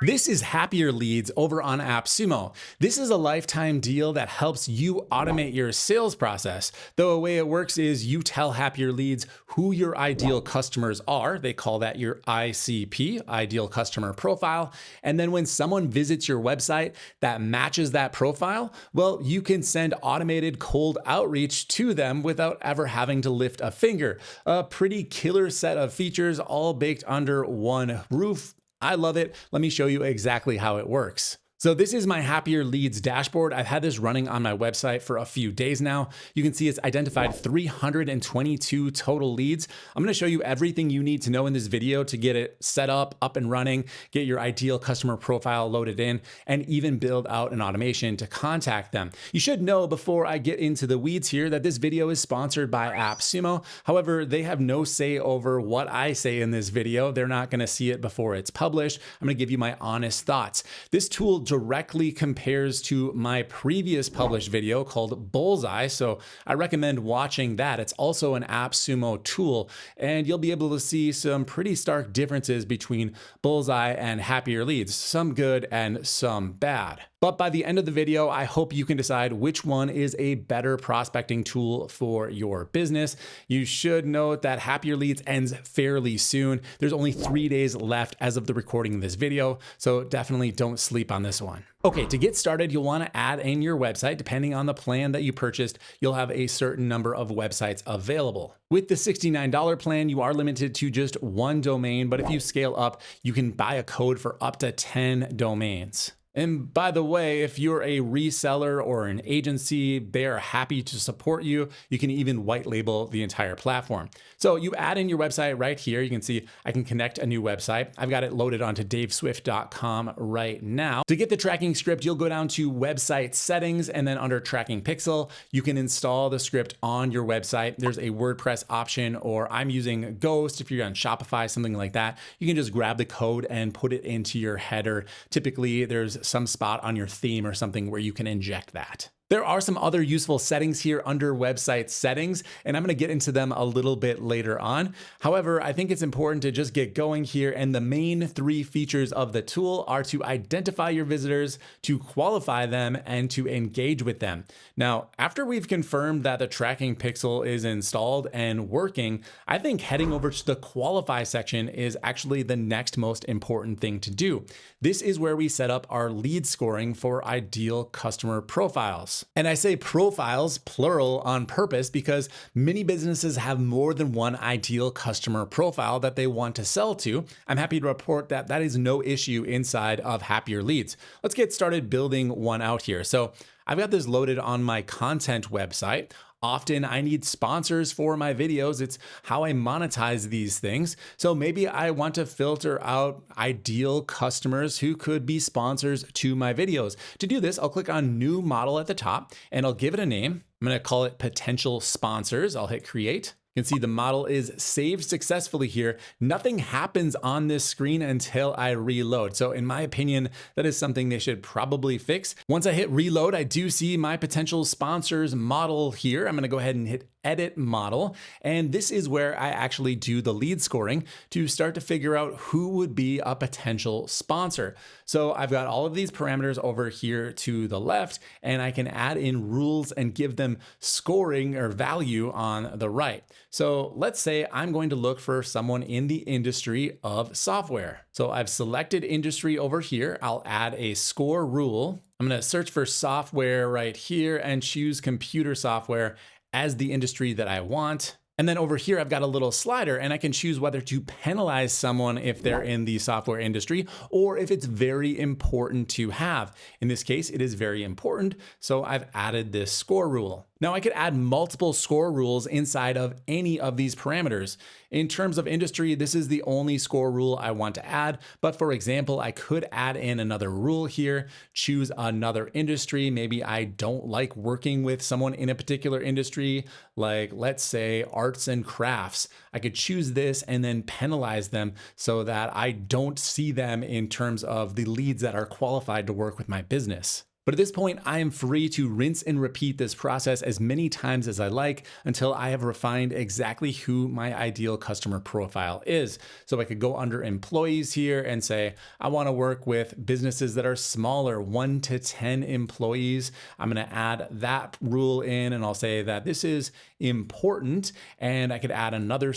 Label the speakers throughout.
Speaker 1: This is HappierLeads over on AppSumo. This is a lifetime deal that helps you automate your sales process. The way it works is you tell HappierLeads who your ideal customers are. They call that your ICP, Ideal Customer Profile. And then when someone visits your website that matches that profile, well, you can send automated cold outreach to them without ever having to lift a finger. A pretty killer set of features all baked under one roof. I love it. Let me show you exactly how it works. So this is my HappierLeads dashboard. I've had this running on my website for a few days now. You can see it's identified 322 total leads. I'm going to show you everything you need to know in this video to get it set up and running, get your ideal customer profile loaded in, and even build out an automation to contact them. You should know before I get into the weeds here that this video is sponsored by AppSumo. However, they have no say over what I say in this video. They're not going to see it before it's published. I'm going to give you my honest thoughts. This tool directly compares to my previous published video called Bullseye, so I recommend watching that. It's also an AppSumo tool, and you'll be able to see some pretty stark differences between Bullseye and HappierLeads, some good and some bad. But by the end of the video, I hope you can decide which one is a better prospecting tool for your business. You should note that HappierLeads ends fairly soon. There's only 3 days left as of the recording of this video, so definitely don't sleep on this one. Okay, to get started, you'll want to add in your website. Depending on the plan that you purchased, you'll have a certain number of websites available. With the $69 plan, you are limited to just one domain, but if you scale up, you can buy a code for up to 10 domains. And by the way, if you're a reseller or an agency, they are happy to support you. You can even white label the entire platform. So you add in your website right here. You can see I can connect a new website. I've got it loaded onto daveswift.com right now. To get the tracking script, you'll go down to website settings, and then under tracking pixel, you can install the script on your website. There's a WordPress option, or I'm using Ghost. If you're on Shopify, something like that, you can just grab the code and put it into your header. Typically, there's some spot on your theme or something where you can inject that. There are some other useful settings here under website settings, and I'm going to get into them a little bit later on. However, I think it's important to just get going here, and the main 3 features of the tool are to identify your visitors, to qualify them, and to engage with them. Now, after we've confirmed that the tracking pixel is installed and working, I think heading over to the qualify section is actually the next most important thing to do. This is where we set up our lead scoring for ideal customer profiles. And I say profiles, plural, on purpose because many businesses have more than one ideal customer profile that they want to sell to. I'm happy to report that that is no issue inside of HappierLeads. Let's get started building one out here. So I've got this loaded on my content website. Often I need sponsors for my videos. It's how I monetize these things. So maybe I want to filter out ideal customers who could be sponsors to my videos. To do this, I'll click on New Model at the top and I'll give it a name. I'm going to call it Potential Sponsors. I'll hit Create. You can see the model is saved successfully here. Nothing happens on this screen until I reload. So in my opinion, that is something they should probably fix. Once I hit reload, I do see my potential sponsors model here. I'm going to go ahead and hit Edit Model. And this is where I actually do the lead scoring to start to figure out who would be a potential sponsor. So I've got all of these parameters over here to the left, and I can add in rules and give them scoring or value on the right. So let's say I'm going to look for someone in the industry of software. So I've selected industry over here. I'll add a score rule. I'm going to search for software right here and choose computer software as the industry that I want. And then over here, I've got a little slider and I can choose whether to penalize someone if they're in the software industry or if it's very important to have. In this case, it is very important. So I've added this score rule. Now I could add multiple score rules inside of any of these parameters. In terms of industry, this is the only score rule I want to add. But for example, I could add in another rule here, choose another industry. Maybe I don't like working with someone in a particular industry, like let's say arts and crafts. I could choose this and then penalize them so that I don't see them in terms of the leads that are qualified to work with my business. But at this point, I am free to rinse and repeat this process as many times as I like until I have refined exactly who my ideal customer profile is. So I could go under employees here and say, I want to work with businesses that are smaller, 1 to 10 employees. I'm going to add that rule in and I'll say that this is important. And I could add another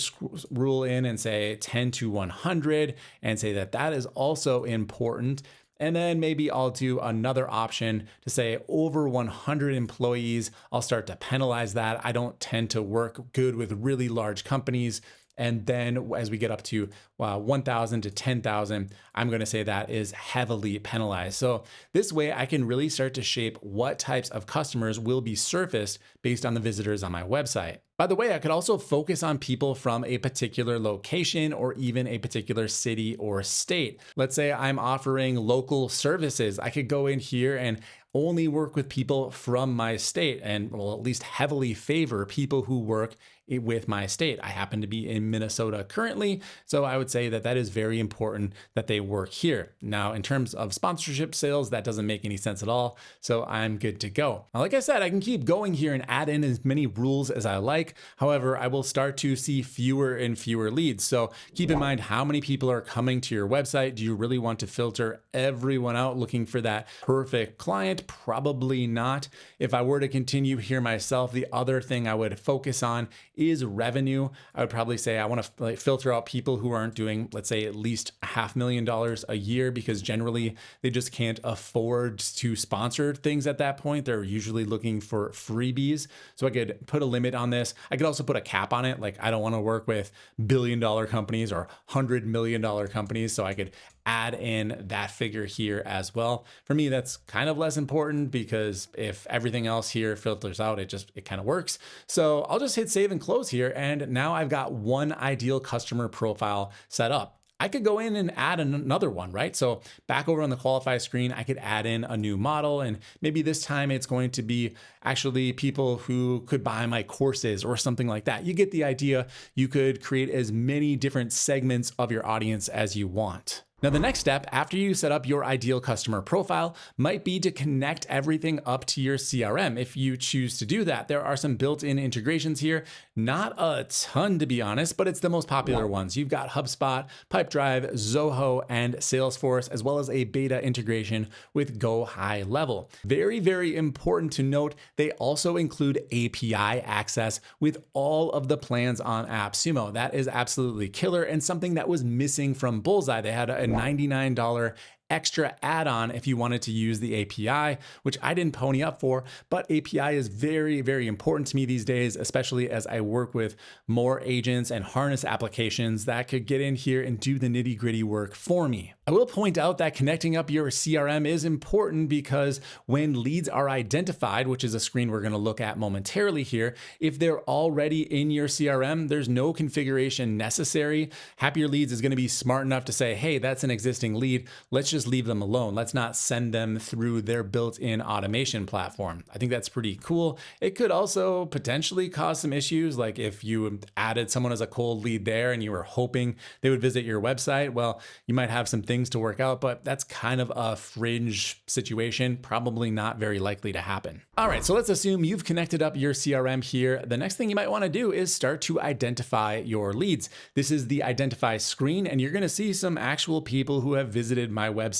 Speaker 1: rule in and say 10 to 100 and say that that is also important. And then maybe I'll do another option to say over 100 employees, I'll start to penalize that. I don't tend to work good with really large companies. And then as we get up to 1,000 to 10,000, I'm going to say that is heavily penalized. So this way I can really start to shape what types of customers will be surfaced based on the visitors on my website. By the way, I could also focus on people from a particular location or even a particular city or state. Let's say I'm offering local services. I could go in here and only work with people from my state and will at least heavily favor people who work with my state. I happen to be in Minnesota currently, so I would say that that is very important that they work here. Now, in terms of sponsorship sales, that doesn't make any sense at all, so I'm good to go. Now, like I said, I can keep going here and add in as many rules as I like. However, I will start to see fewer and fewer leads. So keep in mind how many people are coming to your website. Do you really want to filter everyone out looking for that perfect client? Probably not. If I were to continue here myself, the other thing I would focus on is revenue. I would probably say I want to filter out people who aren't doing, let's say, at least $500,000 a year, because generally they just can't afford to sponsor things at that point. They're usually looking for freebies. So I could put a limit on this. I could also put a cap on it. Like, I don't want to work with billion-dollar companies or $100 million companies. So I could add in that figure here as well. For me, that's kind of less important because if everything else here filters out, it kind of works. So I'll just hit save and close here. And now I've got one ideal customer profile set up. I could go in and add another one, right? So back over on the qualify screen, I could add in a new model, and maybe this time it's going to be actually people who could buy my courses or something like that. You get the idea. You could create as many different segments of your audience as you want. Now, the next step after you set up your ideal customer profile might be to connect everything up to your CRM. If you choose to do that, there are some built-in integrations here. Not a ton, to be honest, but it's the most popular ones. You've got HubSpot, Pipedrive, Zoho, and Salesforce, as well as a beta integration with Go High Level. Very, very important to note, they also include API access with all of the plans on AppSumo. That is absolutely killer and something that was missing from Bullseye. They had a $99 extra add-on if you wanted to use the API, which I didn't pony up for, but API is very, very important to me these days, especially as I work with more agents and harness applications that could get in here and do the nitty-gritty work for me. I will point out that connecting up your CRM is important because when leads are identified, which is a screen we're going to look at momentarily here, if they're already in your CRM, there's no configuration necessary. HappierLeads is going to be smart enough to say, hey, that's an existing lead. Let's just leave them alone. Let's not send them through their built-in automation platform. I think that's pretty cool. It could also potentially cause some issues, like if you added someone as a cold lead there and you were hoping they would visit your website, well, you might have some things to work out, but that's kind of a fringe situation, probably not very likely to happen. All right, so let's assume you've connected up your CRM here. The next thing you might want to do is start to identify your leads. This is the identify screen, and you're going to see some actual people who have visited my website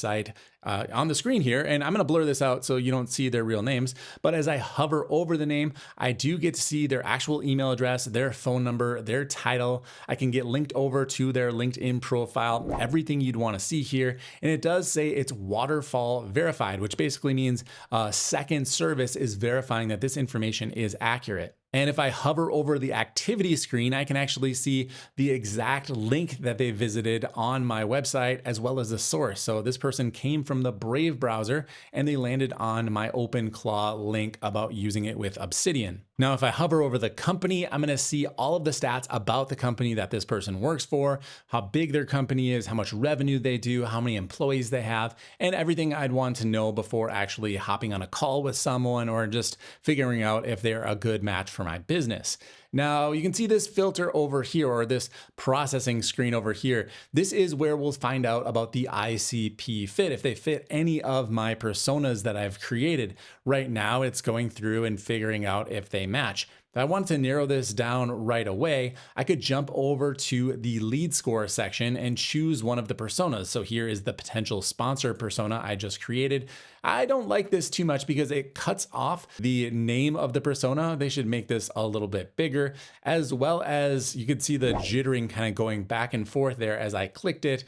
Speaker 1: on the screen here, and I'm going to blur this out so you don't see their real names, but as I hover over the name, I do get to see their actual email address, their phone number, their title. I can get linked over to their LinkedIn profile, everything you'd want to see here, and it does say it's waterfall verified, which basically means a second service is verifying that this information is accurate. And if I hover over the activity screen, I can actually see the exact link that they visited on my website, as well as the source. So this person came from the Brave browser and they landed on my OpenClaw link about using it with Obsidian. Now, if I hover over the company, I'm going to see all of the stats about the company that this person works for, how big their company is, how much revenue they do, how many employees they have, and everything I'd want to know before actually hopping on a call with someone or just figuring out if they're a good match for my business. Now you can see this filter over here, or this processing screen over here. This is where we'll find out about the ICP fit, if they fit any of my personas that I've created. Right now it's going through and figuring out if they match. If I want to narrow this down right away, I could jump over to the lead score section and choose one of the personas. So here is the potential sponsor persona I just created. I don't like this too much because it cuts off the name of the persona. They should make this a little bit bigger, as well as you can see the jittering kind of going back and forth there as I clicked it.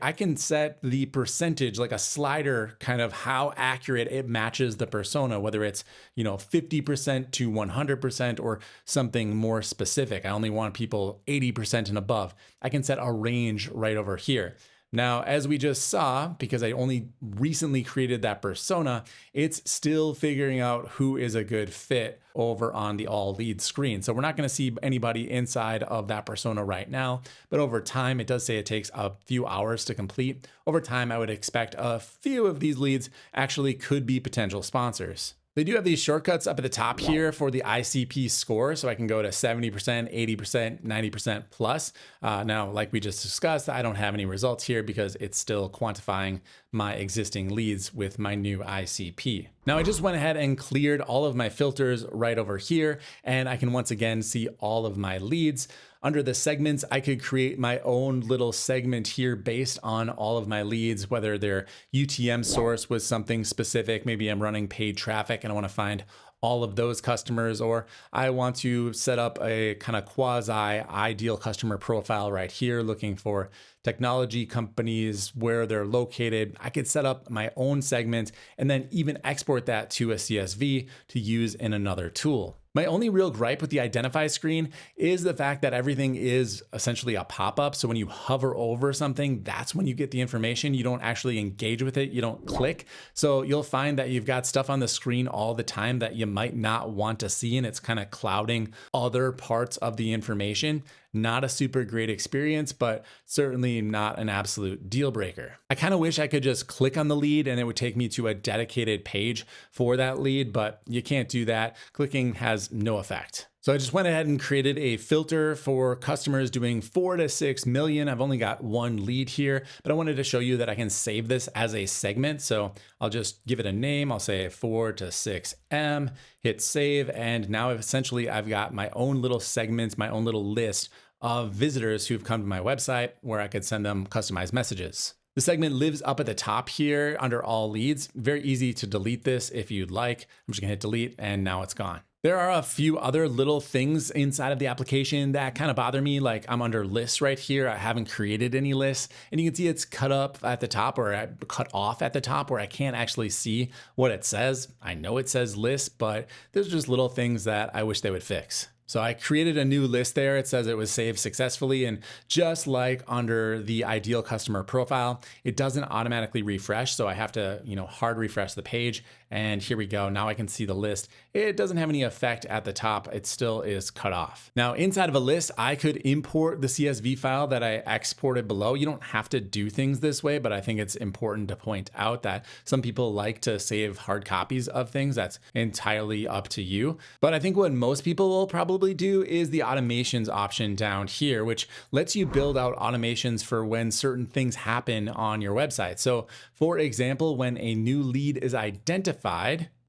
Speaker 1: I can set the percentage, like a slider, kind of how accurate it matches the persona, whether it's 50% to 100% or something more specific. I only want people 80% and above. I can set a range right over here. Now, as we just saw, because I only recently created that persona, it's still figuring out who is a good fit over on the all lead screen. So we're not going to see anybody inside of that persona right now, but over time, it does say it takes a few hours to complete. Over time, I would expect a few of these leads actually could be potential sponsors. They do have these shortcuts up at the top here for the ICP score. So I can go to 70%, 80%, 90% plus. Now, like we just discussed, I don't have any results here because it's still quantifying my existing leads with my new ICP. Now I just went ahead and cleared all of my filters right over here, and I can once again see all of my leads. Under the segments, I could create my own little segment here based on all of my leads, whether their UTM source was something specific. Maybe I'm running paid traffic and I want to find all of those customers, or I want to set up a kind of quasi ideal customer profile right here, looking for technology companies, where they're located. I could set up my own segment and then even export that to a CSV to use in another tool. My only real gripe with the identify screen is the fact that everything is essentially a pop-up. So when you hover over something, that's when you get the information. You don't actually engage with it. You don't click. So you'll find that you've got stuff on the screen all the time that you might not want to see, and it's kind of clouding other parts of the information. Not a super great experience, but certainly not an absolute deal breaker. I kind of wish I could just click on the lead and it would take me to a dedicated page for that lead, but you can't do that. Clicking has no effect. So I just went ahead and created a filter for customers doing 4 to 6 million. I've only got one lead here, but I wanted to show you that I can save this as a segment. So I'll just give it a name. I'll say 4 to 6M, hit save. And now essentially I've got my own little segments, my own little list of visitors who've come to my website where I could send them customized messages. The segment lives up at the top here under all leads. Very easy to delete this if you'd like. I'm just gonna hit delete and now it's gone. There are a few other little things inside of the application that kind of bother me. Like I'm under lists right here. I haven't created any lists, and you can see it's cut up at the top, or cut off at the top, where I can't actually see what it says. I know it says list, but there's just little things that I wish they would fix. So I created a new list there. It says it was saved successfully. And just like under the ideal customer profile, it doesn't automatically refresh. So I have to, hard refresh the page. And here we go. Now I can see the list. It doesn't have any effect at the top. It still is cut off. Now inside of a list, I could import the CSV file that I exported below. You don't have to do things this way, but I think it's important to point out that some people like to save hard copies of things. That's entirely up to you. But I think what most people will probably do is the automations option down here, which lets you build out automations for when certain things happen on your website. So for example, when a new lead is identified,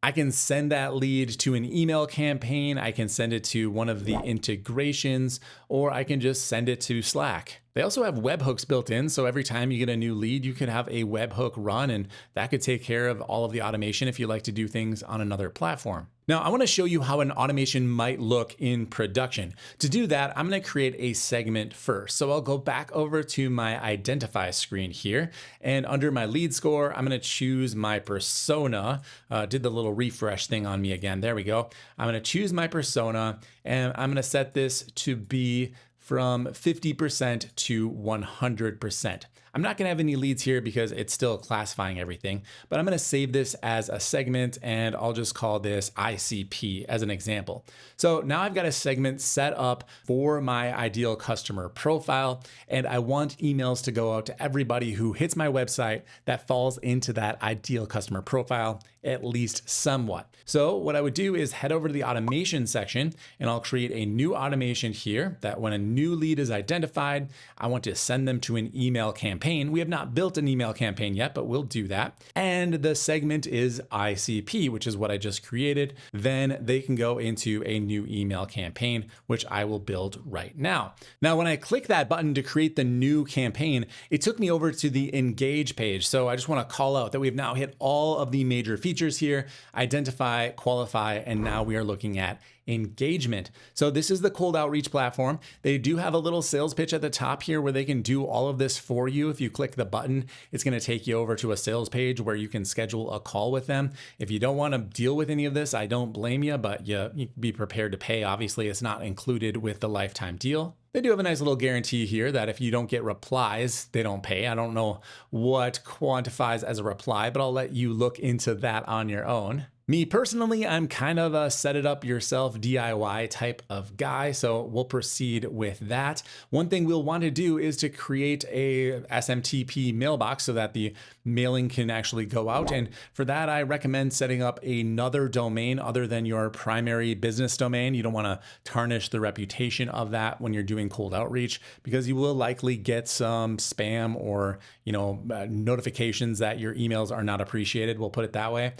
Speaker 1: I can send that lead to an email campaign. I can send it to one of the integrations, or I can just send it to Slack. They also have webhooks built in. So every time you get a new lead, you could have a webhook run, and that could take care of all of the automation if you like to do things on another platform. Now, I want to show you how an automation might look in production. To do that, I'm going to create a segment first. So I'll go back over to my identify screen here, and under my lead score, I'm going to choose my persona. Did the little refresh thing on me again. There we go. I'm going to choose my persona, and I'm going to set this to be from 50% to 100%. I'm not gonna have any leads here because it's still classifying everything, but I'm gonna save this as a segment and I'll just call this ICP as an example. So now I've got a segment set up for my ideal customer profile, and I want emails to go out to everybody who hits my website that falls into that ideal customer profile, at least somewhat. So what I would do is head over to the automation section and I'll create a new automation here that when a new lead is identified, I want to send them to an email campaign. We have not built an email campaign yet, but we'll do that. And the segment is ICP, which is what I just created. Then they can go into a new email campaign, which I will build right now. Now, when I click that button to create the new campaign, it took me over to the engage page. So I just want to call out that we've now hit all of the major features here: identify, qualify, and now we are looking at engagement. So this is the cold outreach platform. They do have a little sales pitch at the top here where they can do all of this for you. If you click the button, it's going to take you over to a sales page where you can schedule a call with them. If you don't want to deal with any of this, I don't blame you, but you be prepared to pay. Obviously, it's not included with the lifetime deal. They do have a nice little guarantee here that if you don't get replies, they don't pay. I don't know what quantifies as a reply, but I'll let you look into that on your own. Me personally, I'm kind of a set it up yourself DIY type of guy, so we'll proceed with that. One thing we'll want to do is to create a SMTP mailbox so that the mailing can actually go out. And for that, I recommend setting up another domain other than your primary business domain. You don't want to tarnish the reputation of that when you're doing cold outreach, because you will likely get some spam or notifications that your emails are not appreciated. We'll put it that way.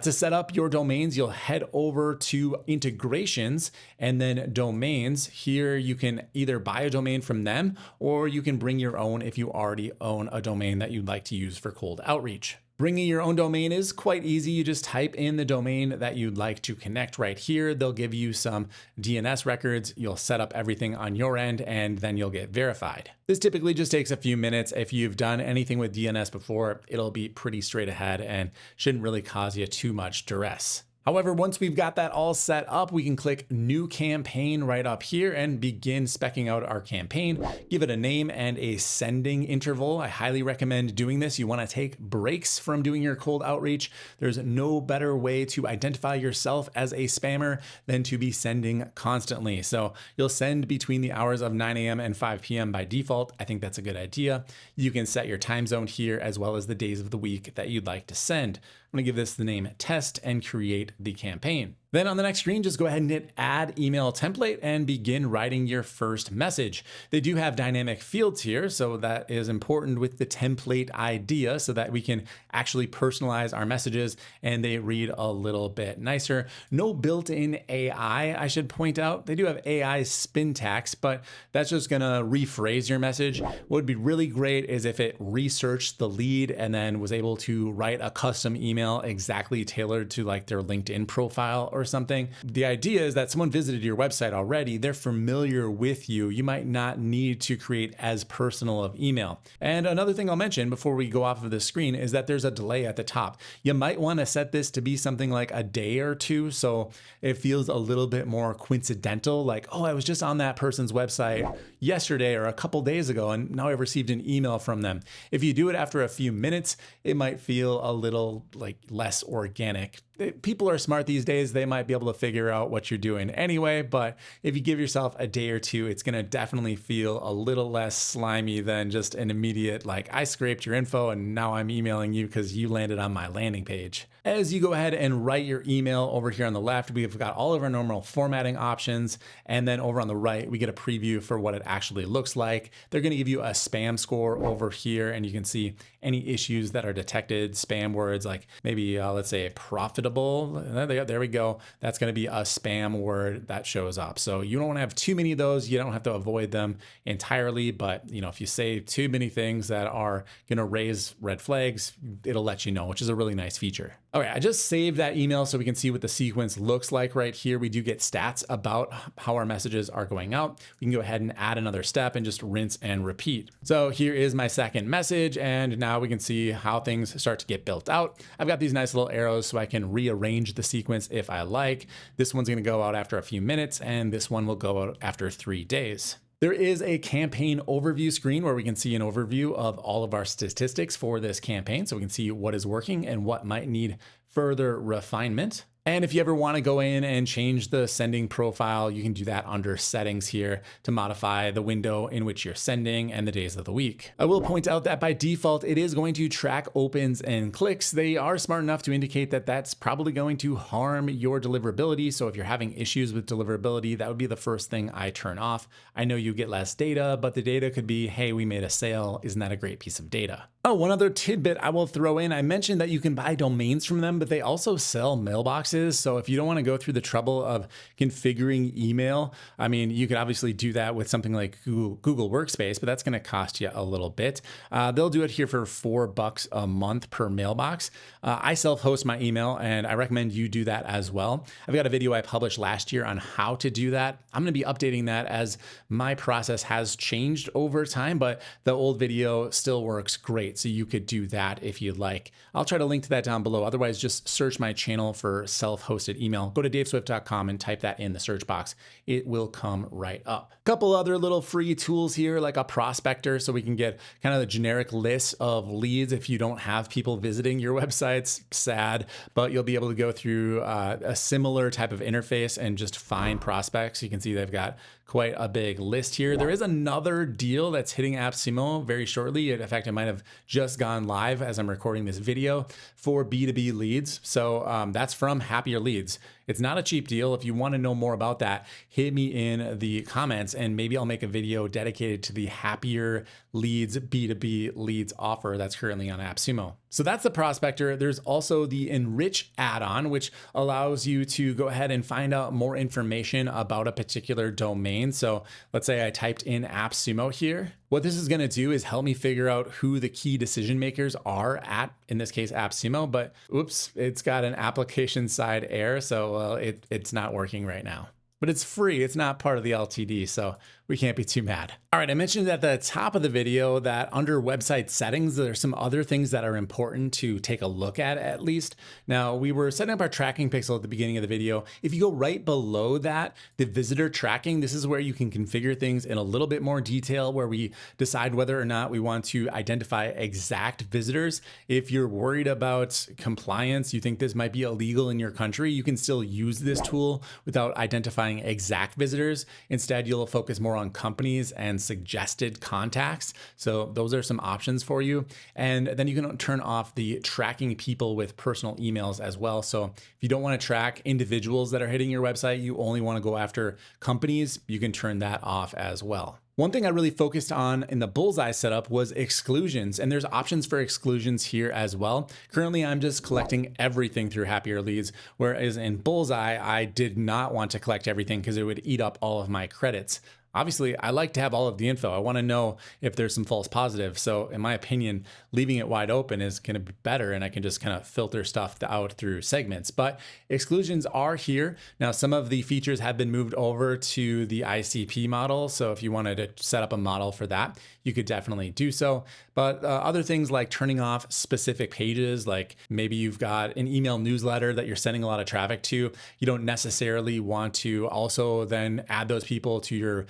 Speaker 1: To set up your domains, you'll head over to integrations and then domains. Here you can either buy a domain from them or you can bring your own if you already own a domain that you'd like to use for cold outreach. Bringing your own domain is quite easy. You just type in the domain that you'd like to connect right here. They'll give you some DNS records. You'll set up everything on your end and then you'll get verified. This typically just takes a few minutes. If you've done anything with DNS before, it'll be pretty straight ahead and shouldn't really cause you too much duress. However, once we've got that all set up, we can click New Campaign right up here and begin speccing out our campaign. Give it a name and a sending interval. I highly recommend doing this. You want to take breaks from doing your cold outreach. There's no better way to identify yourself as a spammer than to be sending constantly. So you'll send between the hours of 9 a.m. and 5 p.m. by default. I think that's a good idea. You can set your time zone here as well as the days of the week that you'd like to send. I'm going to give this the name test and create the campaign. Then on the next screen, just go ahead and hit add email template and begin writing your first message. They do have dynamic fields here, so that is important with the template idea so that we can actually personalize our messages and they read a little bit nicer. No built-in AI, I should point out. They do have AI spin tax, but that's just gonna rephrase your message. What would be really great is if it researched the lead and then was able to write a custom email exactly tailored to like their LinkedIn profile or something. The idea is that someone visited your website already, they're familiar with you. You might not need to create as personal of email. And another thing I'll mention before we go off of the screen is that there's a delay at the top. You might want to set this to be something like a day or two, so it feels a little bit more coincidental, like, oh, I was just on that person's website yesterday or a couple days ago, and now I've received an email from them. If you do it after a few minutes, it might feel a little like less organic. People are smart these days. They might be able to figure out what you're doing anyway, but if you give yourself a day or two, it's going to definitely feel a little less slimy than just an immediate, like, I scraped your info and now I'm emailing you because you landed on my landing page. As you go ahead and write your email over here on the left, we've got all of our normal formatting options. And then over on the right, we get a preview for what it actually looks like. They're going to give you a spam score over here, and you can see any issues that are detected, spam words like maybe let's say profitable. There we go. That's going to be a spam word that shows up. So you don't want to have too many of those. You don't have to avoid them entirely, but if you say too many things that are going to raise red flags, it'll let you know, which is a really nice feature. All right, I just saved that email so we can see what the sequence looks like right here. We do get stats about how our messages are going out. We can go ahead and add another step and just rinse and repeat. So here is my second message, and now we can see how things start to get built out. I've got these nice little arrows so I can rearrange the sequence if I like. This one's gonna go out after a few minutes, and this one will go out after 3 days. There is a campaign overview screen where we can see an overview of all of our statistics for this campaign. So we can see what is working and what might need further refinement. And if you ever want to go in and change the sending profile, you can do that under settings here to modify the window in which you're sending and the days of the week. I will point out that by default, it is going to track opens and clicks. They are smart enough to indicate that that's probably going to harm your deliverability. So if you're having issues with deliverability, that would be the first thing I turn off. I know you get less data, but the data could be, hey, we made a sale. Isn't that a great piece of data? Oh, one other tidbit I will throw in. I mentioned that you can buy domains from them, but they also sell mailboxes. So if you don't want to go through the trouble of configuring email, I mean, you could obviously do that with something like Google Workspace, but that's going to cost you a little bit. They'll do it here for $4 a month per mailbox. I self-host my email, and I recommend you do that as well. I've got a video I published last year on how to do that. I'm going to be updating that as my process has changed over time, but the old video still works great. So you could do that if you'd like. I'll try to link to that down below. Otherwise, just search my channel for self-hosted email. Go to daveswift.com and type that in the search box. It will come right up. A couple other little free tools here, like a prospector, so we can get kind of the generic list of leads if you don't have people visiting your websites. Sad, but you'll be able to go through a similar type of interface and just find prospects. You can see they've got quite a big list here. There is another deal that's hitting AppSumo very shortly. In fact, it might have just gone live as I'm recording this video for B2B leads. So that's from HappierLeads. It's not a cheap deal. If you want to know more about that, hit me in the comments and maybe I'll make a video dedicated to the HappierLeads B2B leads offer that's currently on AppSumo. So that's the prospector. There's also the Enrich add-on, which allows you to go ahead and find out more information about a particular domain. So let's say I typed in AppSumo here. What this is going to do is help me figure out who the key decision makers are at, in this case, AppSumo, but oops, it's got an application side error. So it's not working right now. But it's free. It's not part of the LTD, so we can't be too mad. All right, I mentioned at the top of the video that under website settings, there's some other things that are important to take a look at least. Now, we were setting up our tracking pixel at the beginning of the video. If you go right below that, the visitor tracking, this is where you can configure things in a little bit more detail, where we decide whether or not we want to identify exact visitors. If you're worried about compliance, you think this might be illegal in your country, you can still use this tool without identifying exact visitors. Instead, you'll focus more on companies and suggested contacts. So those are some options for you. And then you can turn off the tracking people with personal emails as well. So if you don't want to track individuals that are hitting your website, you only want to go after companies, you can turn that off as well. One thing I really focused on in the Bullseye setup was exclusions, and there's options for exclusions here as well. Currently, I'm just collecting everything through HappierLeads, whereas in Bullseye, I did not want to collect everything because it would eat up all of my credits. Obviously, I like to have all of the info. I want to know if there's some false positives. So in my opinion, leaving it wide open is going to be better, and I can just kind of filter stuff out through segments. But exclusions are here. Now, some of the features have been moved over to the ICP model. So if you wanted to set up a model for that, you could definitely do so. But other things like turning off specific pages, like maybe you've got an email newsletter that you're sending a lot of traffic to, you don't necessarily want to also then add those people to your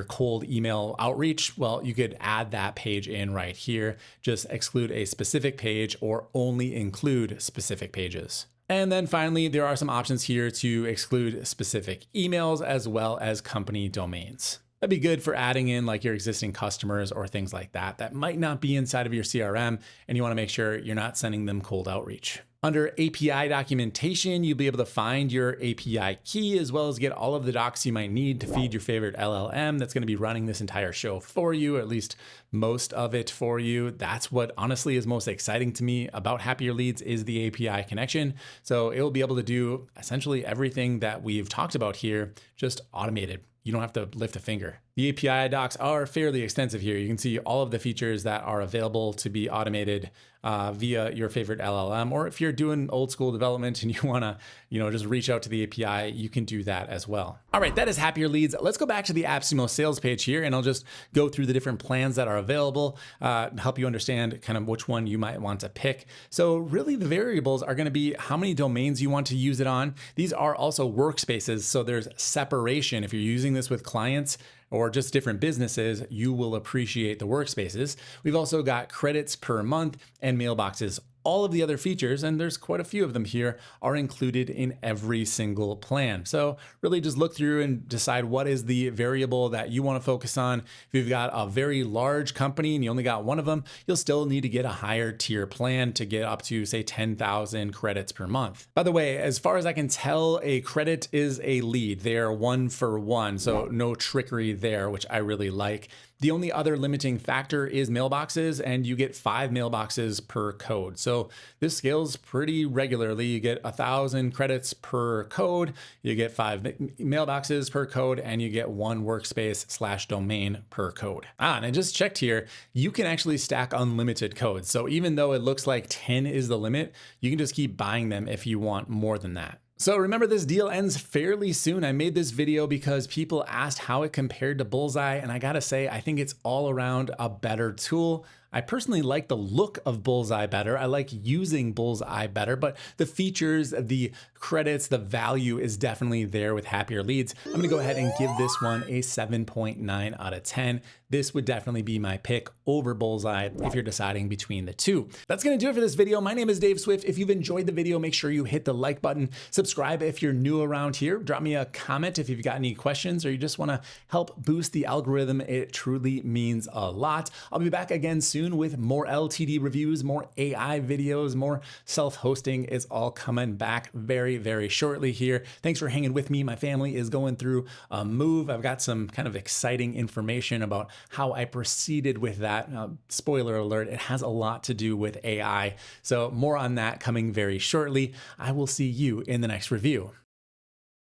Speaker 1: cold email outreach. Well, you could add that page in right here. Just exclude a specific page or only include specific pages. And then finally, there are some options here to exclude specific emails as well as company domains. That'd be good for adding in like your existing customers or things like that that might not be inside of your CRM, and you want to make sure you're not sending them cold outreach. Under API documentation, you'll be able to find your API key as well as get all of the docs you might need to feed your favorite LLM that's going to be running this entire show for you, or at least most of it for you. That's what honestly is most exciting to me about HappierLeads is the API connection. So it will be able to do essentially everything that we've talked about here, just automated. You don't have to lift a finger. The API docs are fairly extensive here. You can see all of the features that are available to be automated via your favorite LLM, or if you're doing old school development and you wanna, just reach out to the API, you can do that as well. All right, that is HappierLeads. Let's go back to the AppSumo sales page here, and I'll just go through the different plans that are available, help you understand kind of which one you might want to pick. So really the variables are gonna be how many domains you want to use it on. These are also workspaces, so there's separation. If you're using this with clients, or just different businesses, you will appreciate the workspaces. We've also got credits per month and mailboxes. All of the other features, and there's quite a few of them here, are included in every single plan. So really just look through and decide what is the variable that you want to focus on. If you've got a very large company and you only got one of them, you'll still need to get a higher tier plan to get up to, say, 10,000 credits per month. By the way, as far as I can tell, a credit is a lead. They are one for one, so no trickery there, which I really like. The only other limiting factor is mailboxes, and you get 5 mailboxes per code. So this scales pretty regularly. You get 1,000 credits per code, you get 5 mailboxes per code, and you get 1 workspace/domain per code. And I just checked here, you can actually stack unlimited codes. So even though it looks like 10 is the limit, you can just keep buying them if you want more than that. So remember, this deal ends fairly soon. I made this video because people asked how it compared to Bullseye, and I gotta say, I think it's all around a better tool. I personally like the look of Bullseye better. I like using Bullseye better, but the features, the credits, the value is definitely there with HappierLeads. I'm gonna go ahead and give this one a 7.9 out of 10. This would definitely be my pick over Bullseye if you're deciding between the two. That's gonna do it for this video. My name is Dave Swift. If you've enjoyed the video, make sure you hit the like button. Subscribe if you're new around here. Drop me a comment if you've got any questions or you just wanna help boost the algorithm. It truly means a lot. I'll be back again soon with more LTD reviews, more AI videos, more self-hosting. It's all coming back very, very shortly here. Thanks for hanging with me. My family is going through a move. I've got some kind of exciting information about how I proceeded with that. Spoiler alert, it has a lot to do with AI. So more on that coming very shortly. I will see you in the next review.